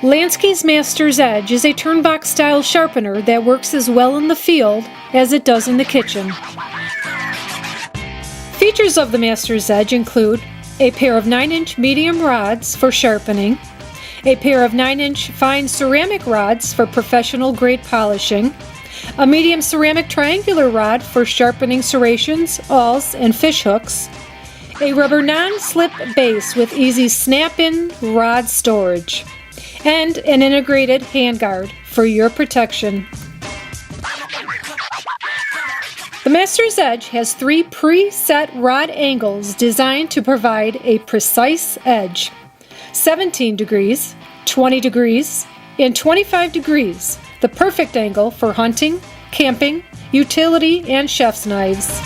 Lansky's Master's Edge is a turnbox style sharpener that works as well in the field as it does in the kitchen. Features of the Master's Edge include a pair of 9-inch medium rods for sharpening, a pair of 9-inch fine ceramic rods for professional grade polishing, a medium ceramic triangular rod for sharpening serrations, awls, and fish hooks, a rubber non-slip base with easy snap-in rod storage, and an integrated handguard for your protection. The Master's Edge has 3 preset rod angles designed to provide a precise edge: 17 degrees, 20 degrees, and 25 degrees, the perfect angle for hunting, camping, utility, and chef's knives.